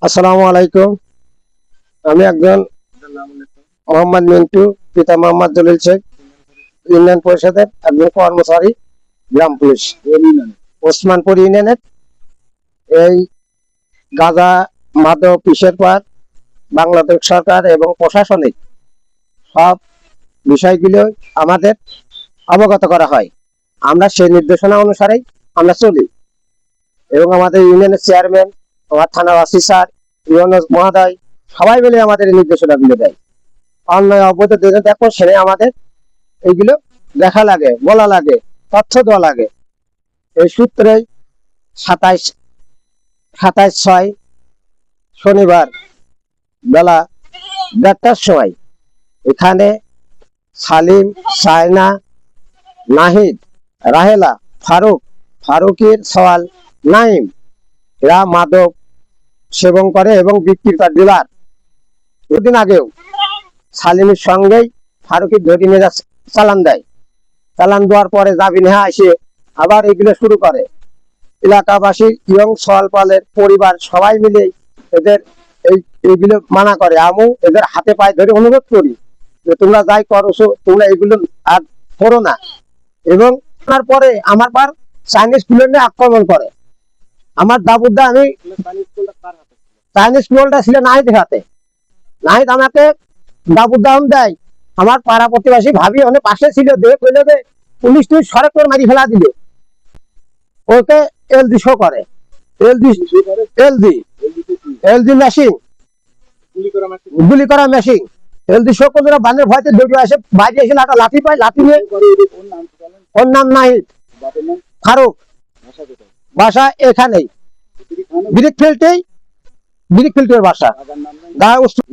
আসসালামু আলাইকুম। আমি একজন মোহাম্মদ মিন্টু, পিতা মোহাম্মদ জলিল শেখ, ইউনিয়ন পরিষদের একজন কর্মচারী, গ্রাম পুলিশ ওসমানপুর ইউনিয়নের। এই গাঁজা, মাদক, পিসের পার বাংলাদেশ সরকার এবং প্রশাসনিক সব বিষয়গুলো আমাদের অবগত করা হয়। আমরা সেই নির্দেশনা অনুসারেই আমরা চলি এবং আমাদের ইউনিয়নের চেয়ারম্যান, আমার থানার ওসি স্যার, ইউনুস মহোদয় সবাই মিলে আমাদের এই নির্দেশনাগুলো দেয়। অন্যায় অবৈধ দেখো সেরে আমাদের এইগুলো দেখা লাগে, বলা লাগে, তথ্য দেওয়া লাগে। এই সূত্রে 27/6 শনিবার বেলা 1:30টার সময় এখানে সালিম, সায়না, নাহিদ, রাহেলা, ফারুকের সওয়াল, নাইম এরা মাদক সেবন করে এবং বিক্রির ডিলার। দুদিন আগেও সালিমের সঙ্গেই ফারুকের ধরি মেজা চালান দেয়। চালান দেওয়ার পরে জাবিনেহা এসে আবার এগুলো শুরু করে। এলাকাবাসী ইয়ং সওয়ালপালের পরিবার সবাই মিলে এদের এইগুলো মানা করে। আমি এদের হাতে পায়ে ধরে অনুরোধ করি যে তোমরা যাই করছো তোমরা এগুলো আর করো না। এবং তারপরে আমার পর চাইনিজ স্কুলের নিয়ে আক্রমণ করে। আমার দাবুদা, আমি চাইনিজ স্কুলটা ছিল নাহিদের হাতে। নাহিদ আমাকে দাবুদাম দেয়। আমার পাড়া প্রতিবাসী ভাবি অনেক পাশে ছিল, দিয়ে কইলে যে পুলিশ তুই সড়ক করে মারি ফেলা দিল। ওকে এলডি শো করে, এলডি মেশিন, গুলি করা মেশিন এলডি শো করে। বানের ভয়তে দৌড়ে আসে, বাইরে এসে একটা লাঠি পায়, লাঠি নিয়ে। ওর নাম নাহিদ, ফারুক, বাসা এখানেই ব্রিক ফিল্টের বাসা।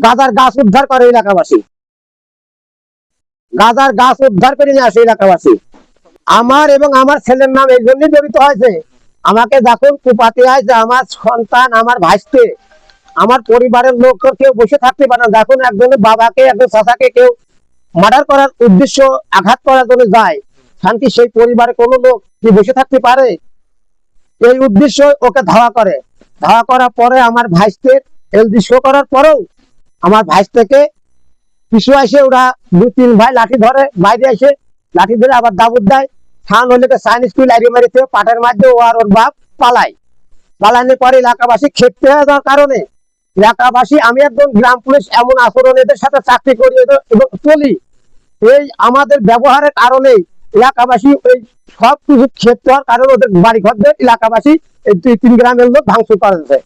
গাজার গাছ উদ্ধার করে এলাকাবাসী, গাজার গাছ উদ্ধার করে নিয়ে আসে এলাকাবাসী। আমার এবং আমার ছেলের নাম এই জন্যই জড়িত হয়েছে। আমাকে যখন কুপাতে হয় যে আমার সন্তান, আমার ভাইকে, আমার পরিবারের লোক কেউ বসে থাকতে পারে না। যখন একজনের বাবাকে, একজন চাচাকে কেউ মার্ডার করার উদ্দেশ্য, আঘাত করার জন্য যায়, শান্তি সেই পরিবারে কোনো লোক কি বসে থাকতে পারে? এই উদ্দেশ্য ওকে ধাওয়া করে। ধাওয়া করার পরে আমার ভাইকে এলডি শো করার পরেও আমার ভাই থেকে পিছু আসে ওরা 2-3 ভাই লাঠি ধরে, বাইরে এসে লাঠি ধরে আবার দাবুদ দেয়। খান হলে চাইনিজ স্কুল আইডি মারিতে পাটের মাঝে ও আর ওর বাপ পালানোর পরে এলাকাবাসী ক্ষেপতে যাওয়ার কারণে এলাকাবাসী, আমি একজন গ্রাম পুলিশ, এমন আচরণ এদের সাথে চাকরি করি এবং চলি, এই আমাদের ব্যবহারের কারণে এলাকাবাসী ওই সব কিছু ক্ষেত্র হওয়ার কারণে ওদের বাড়ি ঘরদের এলাকাবাসী এই 2-3 গ্রামের লোক ভাঙচুর করেছে।